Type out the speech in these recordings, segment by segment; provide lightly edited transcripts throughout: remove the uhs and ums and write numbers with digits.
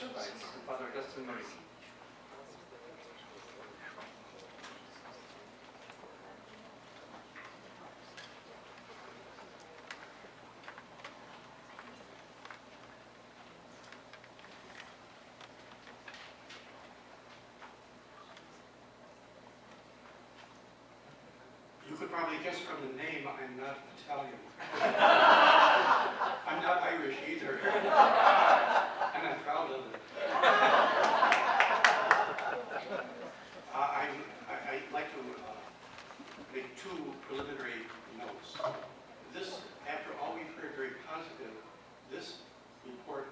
Servites, and Father Augustine Morini. You could probably guess from the name, I'm not Italian. I'm not Irish either. And I'm proud of it. I'd like to make two preliminary notes. This, after all we've heard very positive, this report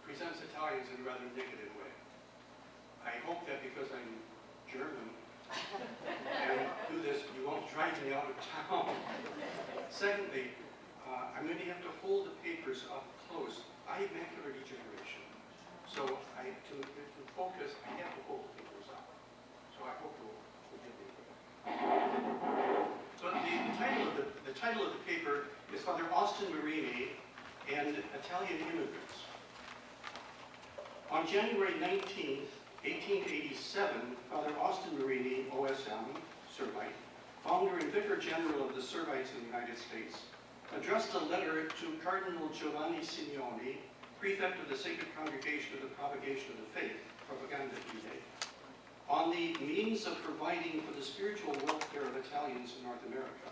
presents Italians in a rather negative way. I hope that because I'm German, and do this, you won't drive me out of town. Secondly, I'm going to have to hold the papers up close. I have macular degeneration, so to focus, I have to hold the papers up. So I hope you'll forgive me for that. So the title of the paper is Father Austin Morini and Italian Immigrants. On January 19th, 1887, Father Austin Morini, OSM, Servite, founder and Vicar General of the Servites in the United States, addressed a letter to Cardinal Giovanni Simeoni, Prefect of the Sacred Congregation of the Propagation of the Faith, Propaganda Fide, on the means of providing for the spiritual welfare of Italians in North America.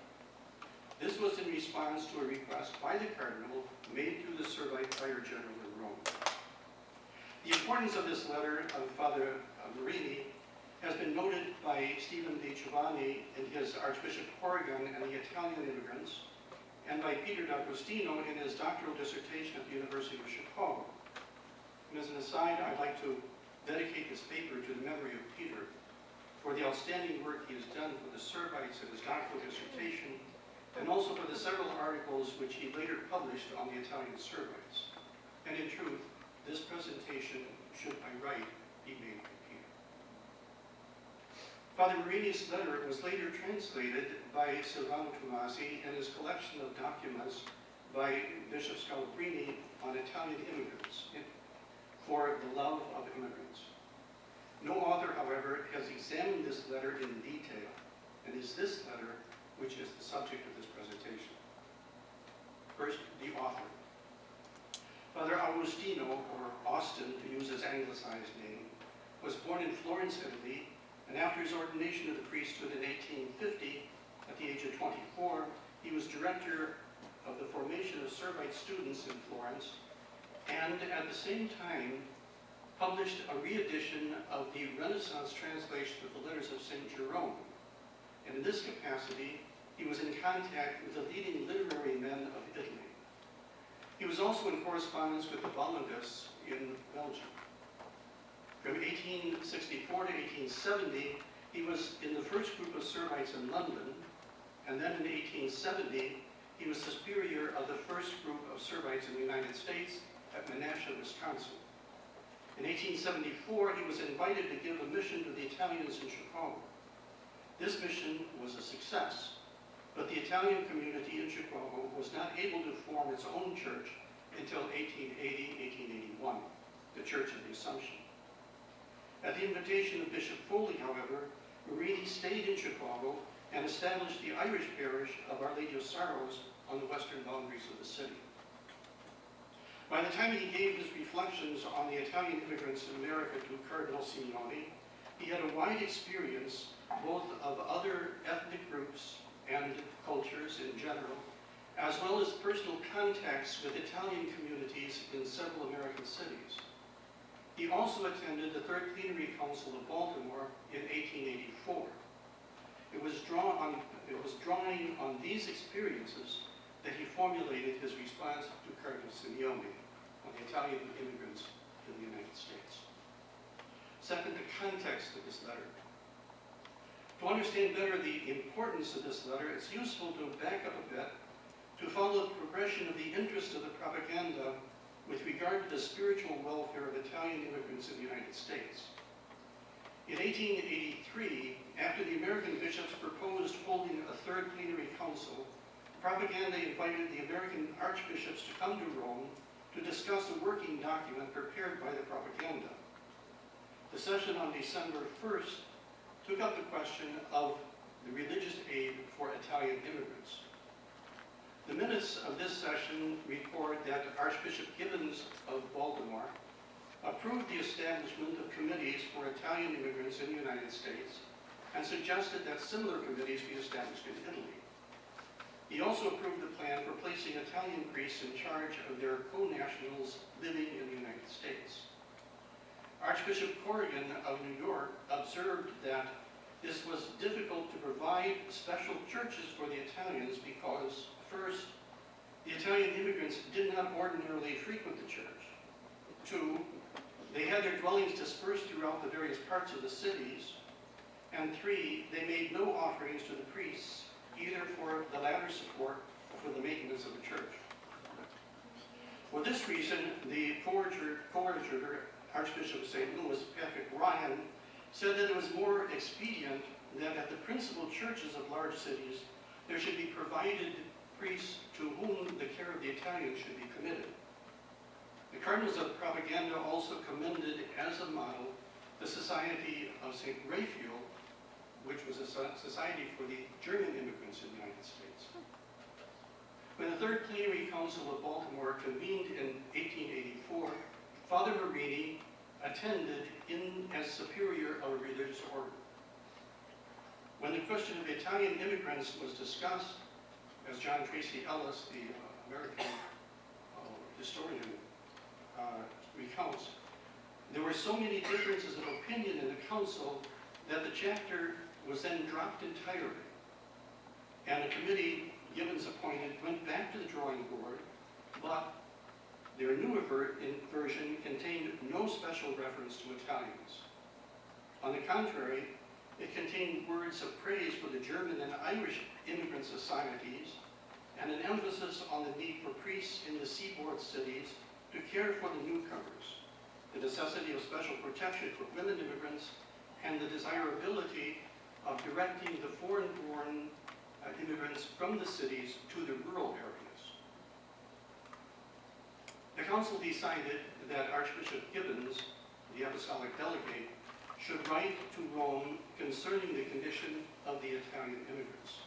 This was in response to a request by the Cardinal made to the Servite Prior General in Rome. The importance of this letter of Father Morini has been noted by Stephen De Giovanni in his Archbishop Corrigan and the Italian Immigrants, and by Peter D'Agostino in his doctoral dissertation at the University of Chicago. And as an aside, I'd like to dedicate this paper to the memory of Peter for the outstanding work he has done for the Servites in his doctoral dissertation, and also for the several articles which he later published on the Italian Servites. And in truth, this presentation should by right be made for Peter. Father Morini's letter was later translated by Silvano Tomasi in his collection of documents by Bishop Scalabrini on Italian immigrants for the love of immigrants. No author, however, has examined this letter in detail, and it's this letter which is the subject of this presentation. First, the author. Father Agostino, or Austin, to use his anglicized name, was born in Florence, Italy, and after his ordination of the priesthood in 1850, at the age of 24, he was director of the formation of Servite students in Florence, and at the same time published a re-edition of the Renaissance translation of the letters of St. Jerome. And in this capacity, he was in contact with the leading literary men of Italy. He was also in correspondence with the Wallendists in Belgium. From 1864 to 1870, he was in the first group of Servites in London, and then in 1870, he was the superior of the first group of Servites in the United States at Menasha, Wisconsin. In 1874, he was invited to give a mission to the Italians in Chicago. This mission was a success, but the Italian community in Chicago was not able to form its own church until 1880-1881, the Church of the Assumption. At the invitation of Bishop Foley, however, Morini stayed in Chicago and established the Irish parish of Our Lady of Sorrows on the western boundaries of the city. By the time he gave his reflections on the Italian immigrants in America to Cardinal Simeoni, he had a wide experience both of other ethnic groups and cultures in general, as well as personal contacts with Italian communities in several American cities. He also attended the Third Plenary Council of Baltimore in 1884. It was drawing on these experiences that he formulated his response to Cardinal Simeoni on the Italian immigrants in the United States. Second, the context of this letter. To understand better the importance of this letter, it's useful to back up a bit to follow the progression of the interest of the propaganda with regard to the spiritual welfare of Italian immigrants in the United States. In 1883, after the American bishops proposed holding a Third Plenary Council, propaganda invited the American archbishops to come to Rome to to discuss a working document prepared by the propaganda. The session on December 1st took up the question of the religious aid for Italian immigrants. The minutes of this session record that Archbishop Gibbons of Baltimore approved the establishment of committees for Italian immigrants in the United States and suggested that similar committees be established in Italy. He also approved the plan for placing Italian priests in charge of their co-nationals living in the United States. Archbishop Corrigan of New York observed that this was difficult to provide special churches for the Italians because, first, the Italian immigrants did not ordinarily frequent the church. Two, they had their dwellings dispersed throughout the various parts of the cities. And three, they made no offerings to the priests, either for the latter support or for the maintenance of the church. For this reason, the coadjutor, Archbishop of St. Louis, Patrick Ryan, said that it was more expedient that at the principal churches of large cities, there should be provided priests to whom the care of the Italians should be committed. The Cardinals of Propaganda also commended as a model the Society of St. Raphael, which was a society for the German immigrants in the United States. When the Third Plenary Council of Baltimore convened in 1884, Father Morini attended as superior of a religious order. When the question of Italian immigrants was discussed, as John Tracy Ellis, the American historian, recounts, there were so many differences of opinion in the council that the chapter was then dropped entirely. And the committee Gibbons appointed went back to the drawing board, but their new version contained no special reference to Italians. On the contrary, it contained words of praise for the German and Irish immigrant societies and an emphasis on the need for priests in the seaboard cities to care for the newcomers, the necessity of special protection for women immigrants, and the desirability of directing the foreign-born immigrants from the cities to the rural areas. The council decided that Archbishop Gibbons, the apostolic delegate, should write to Rome concerning the condition of the Italian immigrants.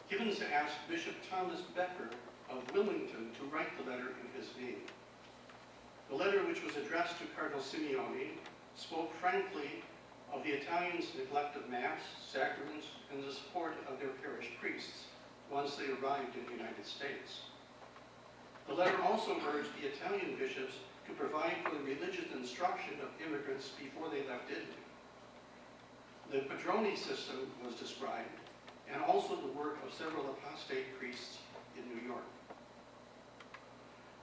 Gibbons asked Bishop Thomas Becker of Wilmington to write the letter in his name. The letter, which was addressed to Cardinal Simeoni, spoke frankly of the Italians' neglect of Mass, sacraments, and the support of their parish priests once they arrived in the United States. The letter also urged the Italian bishops to provide for the religious instruction of immigrants before they left Italy. The Padrone system was described, and also the work of several apostate priests in New York.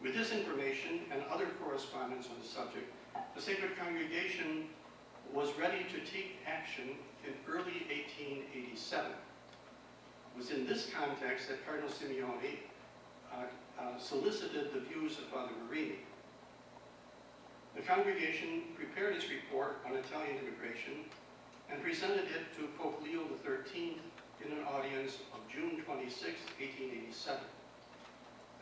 With this information and other correspondence on the subject, the Sacred Congregation was ready to take action in early 1887. It was in this context that Cardinal Simeoni solicited the views of Father Morini. The congregation prepared its report on Italian immigration and presented it to Pope Leo XIII in an audience of June 26, 1887.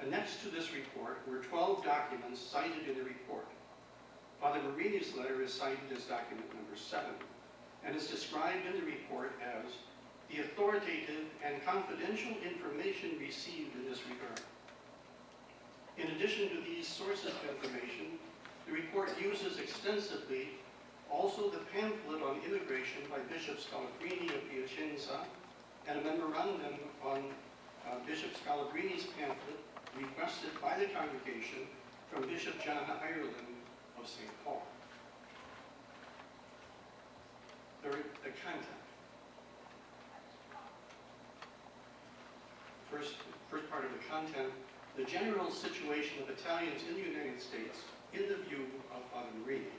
Annexed to this report were 12 documents cited in the report. Father Morini's letter is cited as document number 7 and is described in the report as the authoritative and confidential information received in this regard. In addition to these sources of information, the report uses extensively also the pamphlet on immigration by Bishop Scalabrini of Piacenza and a memorandum on Bishop Scalabrini's pamphlet requested by the congregation from Bishop John Ireland of St. Paul. Third, the content. First part of the content, the general situation of Italians in the United States in the view of Father Morini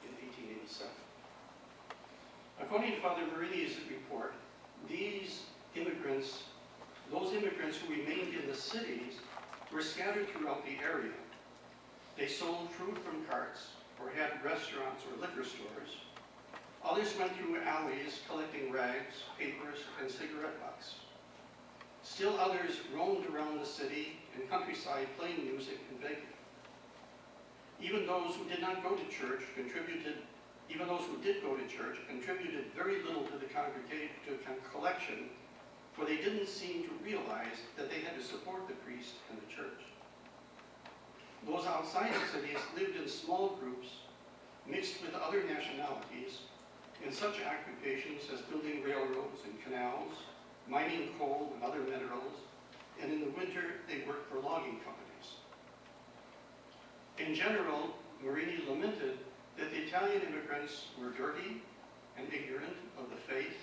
in 1887. According to Father Morini's report, these immigrants, those immigrants who remained in the cities, were scattered throughout the area. They sold fruit from carts or had restaurants or liquor stores. Others went through alleys collecting rags, papers, and cigarette butts. Still others roamed around the city and countryside playing music and begging. Even those who did not go to church even those who did go to church contributed very little to the collection, for they didn't seem to realize that they had to support the priest and the church. Those outside the cities lived in small groups, mixed with other nationalities, in such occupations as building railroads and canals, mining coal and other minerals, and in the winter they worked for logging companies. In general, Morini lamented that the Italian immigrants were dirty and ignorant of the faith.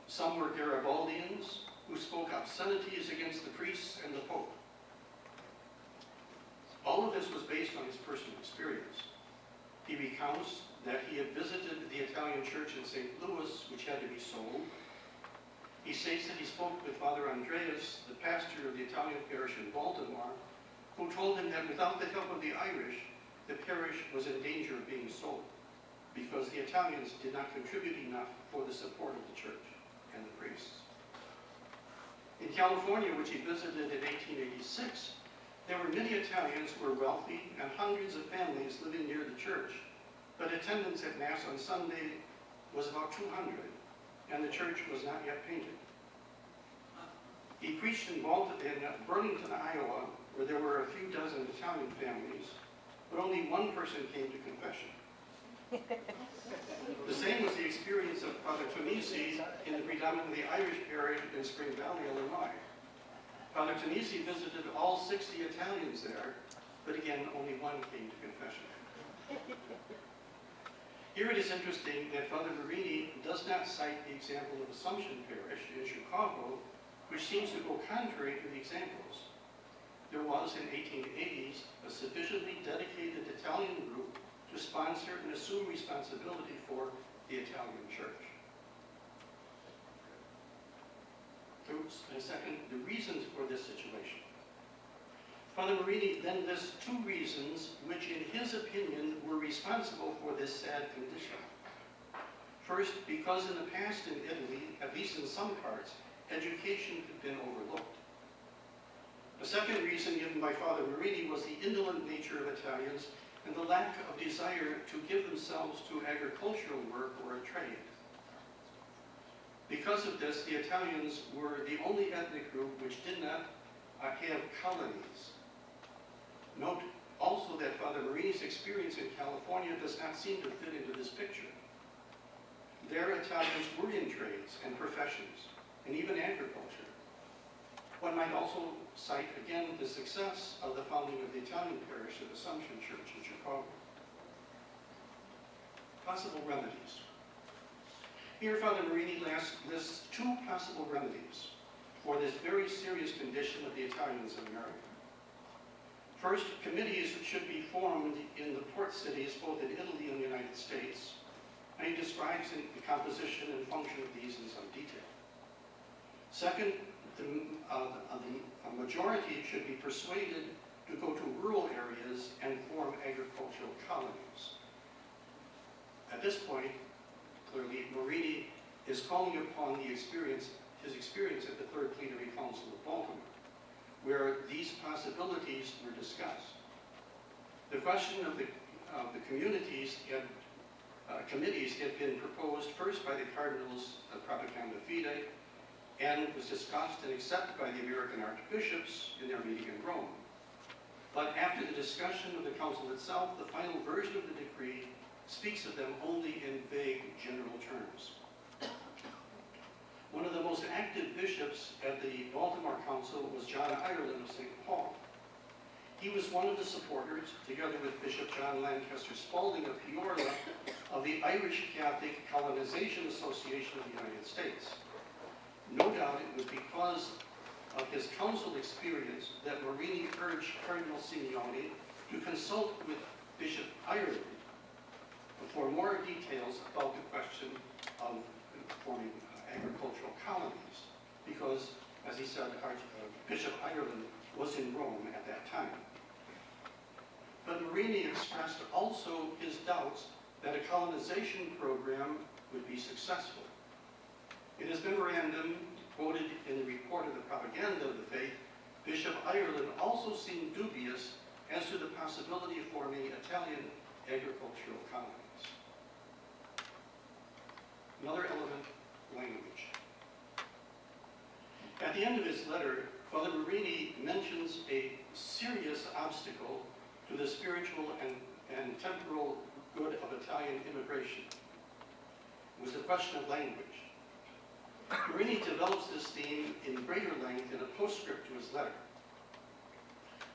Some were Garibaldians who spoke obscenities against the priests and the Pope. All of this was based on his personal experience. He recounts that he had visited the Italian church in St. Louis, which had to be sold. He states that he spoke with Father Andreas, the pastor of the Italian parish in Baltimore, who told him that without the help of the Irish, the parish was in danger of being sold because the Italians did not contribute enough for the support of the church and the priests. In California, which he visited in 1886, there were many Italians who were wealthy and hundreds of families living near the church, but attendance at Mass on Sunday was about 200, and the church was not yet painted. He preached in Burlington, Iowa, where there were a few dozen Italian families, but only one person came to confession. The same was the experience of Father Tonisi in the predominantly Irish parish in Spring Valley, Illinois. Father Tonisi visited all 60 Italians there, but again, only one came to confession. Here it is interesting that Father Morini does not cite the example of Assumption Parish in Chicago, which seems to go contrary to the examples. There was, in 1880s, a sufficiently dedicated Italian group to sponsor and assume responsibility for the Italian church. Second, the reasons for this situation. Father Morini then lists two reasons which, in his opinion, were responsible for this sad condition. First, because in the past in Italy, at least in some parts, education had been overlooked. The second reason given by Father Morini was the indolent nature of Italians and the lack of desire to give themselves to agricultural work or a trade. Because of this, the Italians were the only ethnic group which did not have colonies. Note also that Father Morini's experience in California does not seem to fit into this picture. There, Italians were in trades and professions, and even agriculture. One might also cite again the success of the founding of the Italian parish of Assumption Church in Chicago. Possible remedies. Here, Father Morini lists two possible remedies for this very serious condition of the Italians in America. First, committees should be formed in the port cities, both in Italy and the United States, and he describes the composition and function of these in some detail. Second, a majority should be persuaded to go to rural areas and form agricultural colonies. At this point, clearly, Morini is calling upon his experience at the Third Plenary Council of Baltimore, where these possibilities were discussed. The question of the communities committees had been proposed first by the Cardinals of Propaganda Fide, and was discussed and accepted by the American archbishops in their meeting in Rome. But after the discussion of the council itself, the final version of the decree speaks of them only in vague general terms. One of the most active bishops at the Baltimore Council was John Ireland of St. Paul. He was one of the supporters, together with Bishop John Lancaster Spalding of Peoria, of the Irish Catholic Colonization Association of the United States. No doubt it was because of his council experience that Morini urged Cardinal Simeoni to consult with Bishop Ireland for more details about the question of forming agricultural colonies, because, as he said, Bishop Ireland was in Rome at that time. But Morini expressed also his doubts that a colonization program would be successful. In his memorandum, quoted in the report of the Propaganda of the Faith, Bishop Ireland also seemed dubious as to the possibility of forming Italian agricultural colonies. Another element, language. At the end of his letter, Father Morini mentions a serious obstacle to the spiritual and temporal good of Italian immigration. It was the question of language. Morini develops this theme in greater length in a postscript to his letter.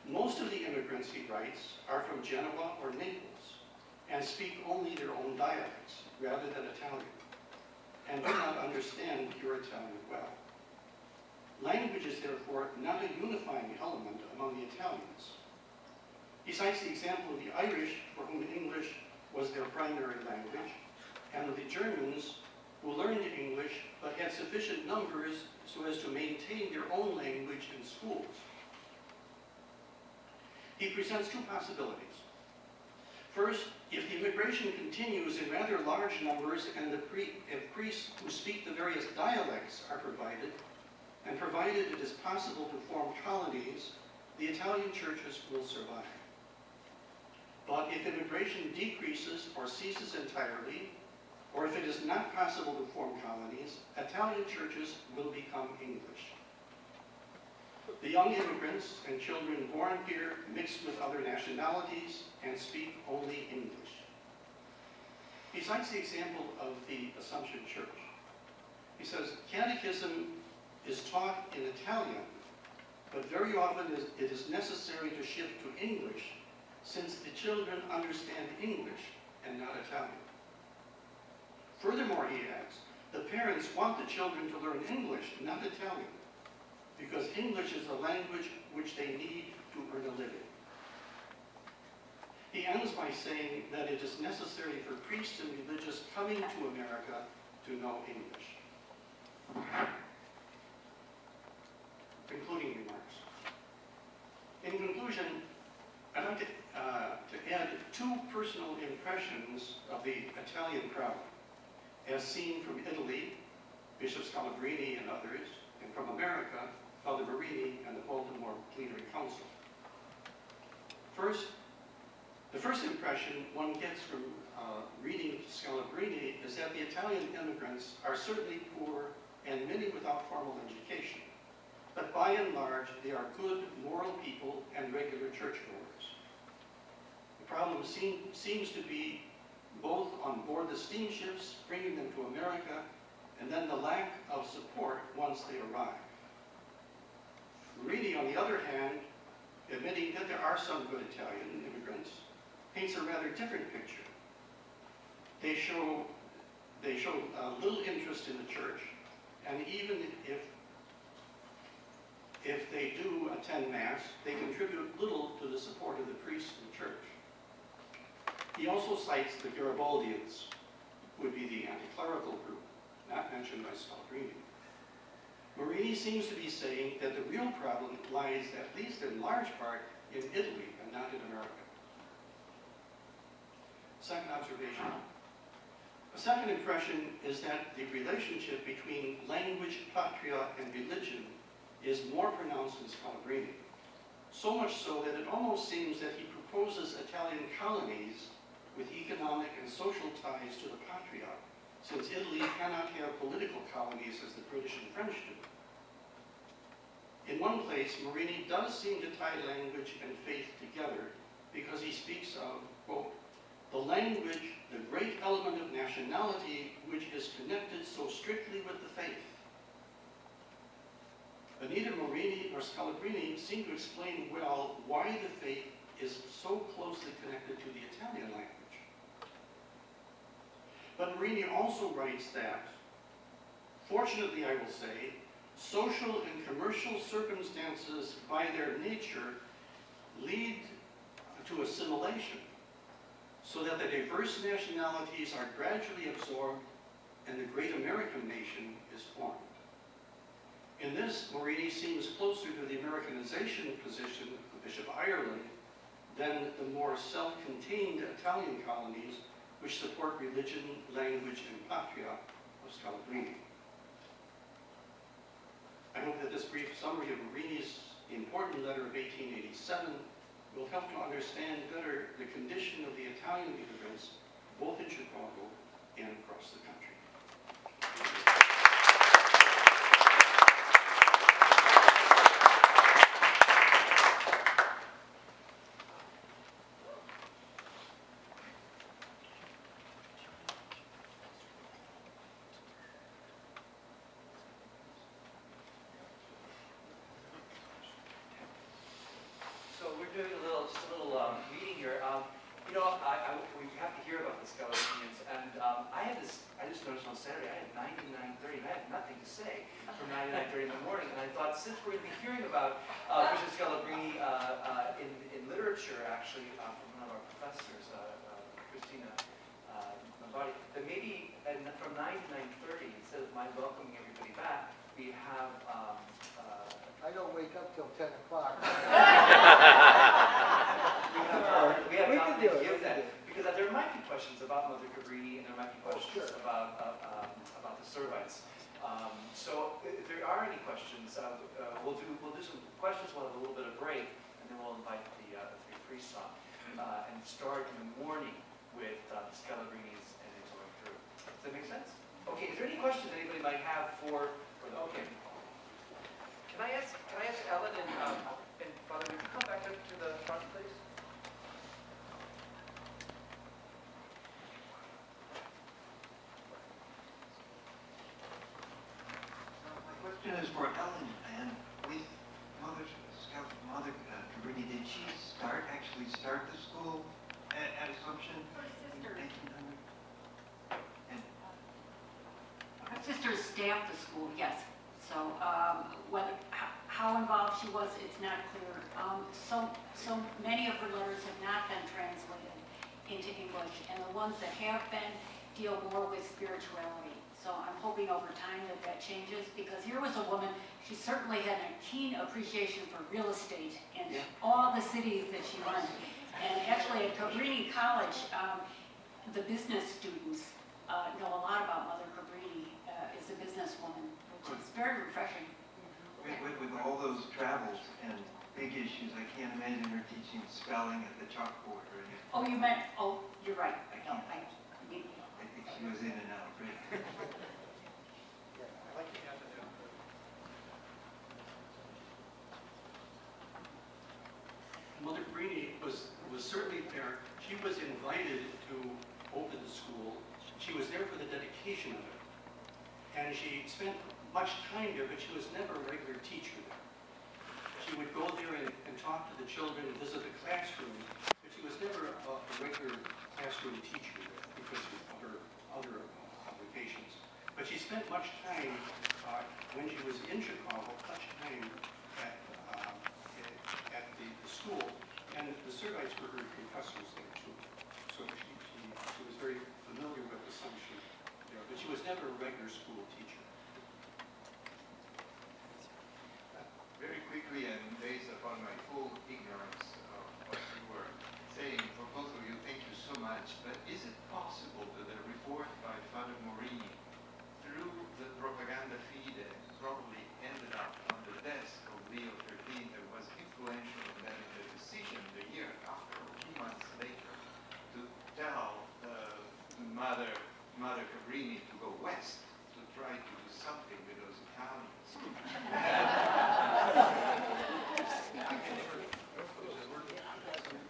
Most of the immigrants, he writes, are from Genoa or Naples and speak only their own dialects rather than Italian, and do not understand pure Italian well. Language is therefore not a unifying element among the Italians. He cites the example of the Irish, for whom English was their primary language, and of the Germans, who learned English but had sufficient numbers so as to maintain their own language in schools. He presents two possibilities. First, if the immigration continues in rather large numbers and if priests who speak the various dialects are provided, and provided it is possible to form colonies, the Italian churches will survive. But if immigration decreases or ceases entirely, or if it is not possible to form colonies, Italian churches will become English. The young immigrants and children born here mix with other nationalities and speak only English. He cites the example of the Assumption Church. He says, catechism is taught in Italian, but very often it is necessary to shift to English since the children understand English and not Italian. Furthermore, he adds, the parents want the children to learn English, not Italian, because English is the language which they need to earn a living. He ends by saying that it is necessary for priests and religious coming to America to know English. Concluding remarks. In conclusion, I'd like to add two personal impressions of the Italian crowd, as seen from Italy, Bishop Scalabrini and others, and from America, Father Morini and the Baltimore Plenary Council. First, the first impression one gets from reading Scalabrini is that the Italian immigrants are certainly poor and many without formal education. But by and large, they are good, moral people and regular churchgoers. The problem seems to be both on board the steamships, bringing them to America, and then the lack of support once they arrive. Morini, on the other hand, admitting that there are some good Italian immigrants, paints a rather different picture. They show little interest in the church, and even if they do attend Mass, they contribute little to the support of the priests in the church. He also cites the Garibaldians, who would be the anti-clerical group, not mentioned by Scalabrini. Morini seems to be saying that the real problem lies, at least in large part, in Italy and not in America. Second observation. A second impression is that the relationship between language, patria, and religion is more pronounced in Scalabrini. So much so that it almost seems that he proposes Italian colonies with economic and social ties to the patria, since Italy cannot have political colonies as the British and French do. In one place, Morini does seem to tie language and faith together because he speaks of, quote, the language, the great element of nationality which is connected so strictly with the faith. But neither Morini nor Scalabrini seem to explain well why the faith is so closely connected to the Italian language. But Morini also writes that, fortunately I will say, social and commercial circumstances by their nature lead to assimilation, so that the diverse nationalities are gradually absorbed and the great American nation is formed. In this, Morini seems closer to the Americanization position of Bishop Ireland than the more self-contained Italian colonies which support religion, language, and patria of Scalabrini. I hope that this brief summary of Morini's important letter of 1887 will help to understand better the condition of the Italian immigrants, both in Chicago and across the country. So we're doing just a little meeting here. We have to hear about the Scalabrini, and I just noticed on Saturday I had 9 to 9:30, and I had nothing to say from 9 to 9:30 in the morning, and I thought since we're going to be hearing about Bishop Scalabrini in literature, actually, from one of our professors, Christina Lombardi, that maybe from 9 to 9:30, instead of my welcoming everybody back, we have I don't wake up till 10 o'clock. we have not to give that, because there might be questions about Mother Cabrini, and there might be questions about the Servites. So if there are any questions, we'll do some questions. We'll have a little bit of break, and then we'll invite the three priests on, and start in the morning with the Scalabrinis and then going through. Does that make sense? Okay. Is there any questions anybody might have for the? Okay. Can I ask Ellen and Father, would you come back up to the front, please? My question is for Ellen, and with Mother Cabrini, did she actually start the school at Assumption in 1800? Her sister staffed the school, yes. So how involved she was, it's not clear. So many of her letters have not been translated into English, and the ones that have been deal more with spirituality. So I'm hoping over time that changes, because here was a woman, she certainly had a keen appreciation for real estate in all the cities that she went. And actually at Cabrini College, the business students know a lot about Mother Cabrini as a businesswoman, which is very refreshing. With all those travels and big issues, I can't imagine her teaching spelling at the chalkboard or anything. Oh, you're right. I think she was in and out, right? Mother Cabrini was certainly there. She was invited to open the school. She was there for the dedication of it. And she spent much time there, but she was never a regular teacher there. She would go there and talk to the children and visit the classroom, but she was never a regular classroom teacher there because of her other obligations. But she spent much time, when she was in Chicago, much time at the school, and the Servites were her professors there too. So she was very familiar with Assumption there, but she was never a regular school teacher. Very quickly, and based upon my full ignorance of what you were saying, for both of you, thank you so much. But is it possible that a report by Father Morini through the propaganda feed probably ended up on the desk of Leo XIII that was influential in that in the decision the year after, a few months later, to tell Mother Cabrini to go west to try to do something with those Italians?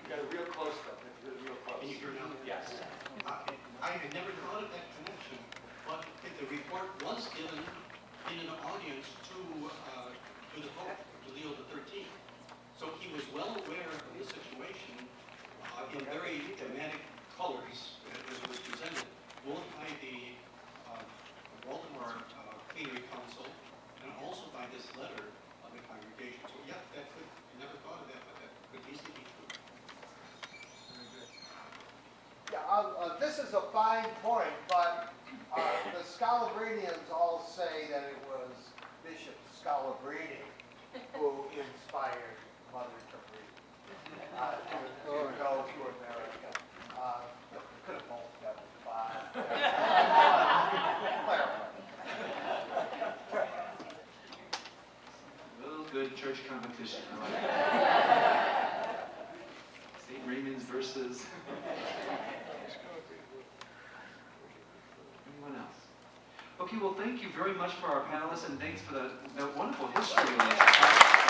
Got a real close though. Real close. Can you hear now? Yes. I had never thought of that connection, but the report was given in an audience to the Pope, to Leo XIII. So he was well aware of the situation in very dramatic colors as it was presented, both by the Baltimore Plenary Council and also by this letter of the congregation. So yeah, I never thought of that, but that could easily be true. Yeah, this is a fine point, but the Scalabrinians all say that it was Bishop Scalabrini who inspired Mother Cabrini to go to America. Could have both done it, but A little good church competition. Raymond's versus. Anyone else? Okay, well, thank you very much for our panelists, and thanks for the wonderful history.